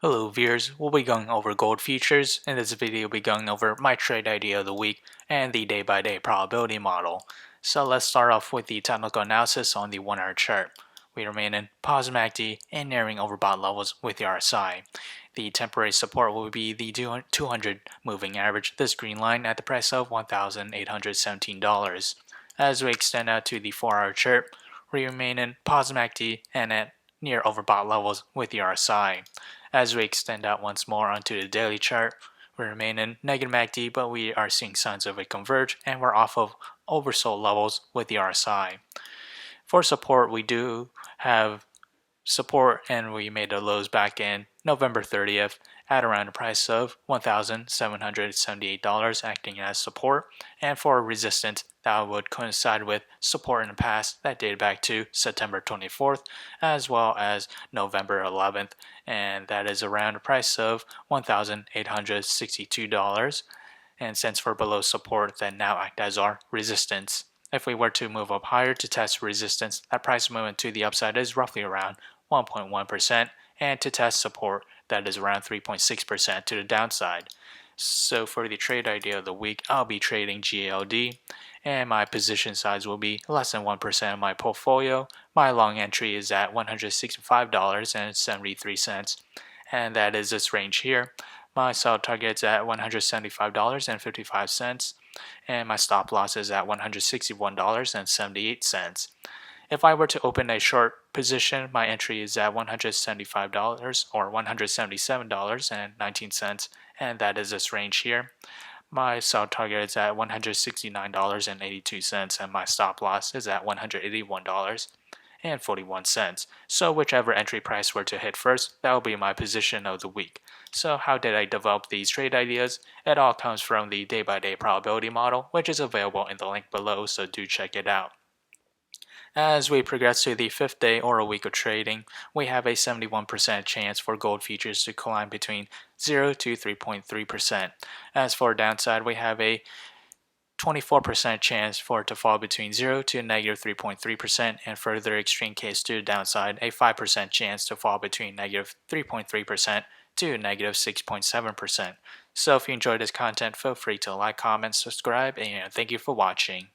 Hello viewers, we'll be going over gold futures. In this video we'll be going over my trade idea of the week and the day-by-day probability model. So let's start off with the technical analysis on the 1 hour chart. We remain in positive MACD and nearing overbought levels with the RSI. The temporary support will be the 200 moving average, this green line at the price of $1,817. As we extend out to the 4 hour chart, we remain in positive MACD and at near overbought levels with the RSI. As we extend out once more onto the daily chart, we remain in negative MACD, but we are seeing signs of a converge and we're off of oversold levels with the RSI. For support, we do have support and we made the lows back in November 30th at around a price of $1,778 acting as support, and for resistance that would coincide with support in the past that dated back to September 24th as well as November 11th, and that is around a price of $1,862, and cents for below support that now act as our resistance. If we were to move up higher to test resistance, that price movement to the upside is roughly around 1.1%, and to test support, that is around 3.6% to the downside. So for the trade idea of the week, I'll be trading GLD, and my position size will be less than 1% of my portfolio. My long entry is at $165.73, and that is this range here. My sell target's at $175.55, and my stop loss is at $161.78. If I were to open a short position, my entry is at $175 or $177.19, and that is this range here. My sell target is at $169.82, and my stop loss is at $181.41. So whichever entry price were to hit first, that will be my position of the week. So how did I develop these trade ideas? It all comes from the day-by-day probability model, which is available in the link below, so do check it out. As we progress to the 5th day or a week of trading, we have a 71% chance for gold futures to climb between 0 to 3.3%. As for downside, we have a 24% chance for it to fall between 0 to negative 3.3%, and further extreme case to the downside, a 5% chance to fall between negative 3.3% to negative 6.7%. So if you enjoyed this content, feel free to like, comment, subscribe, and thank you for watching.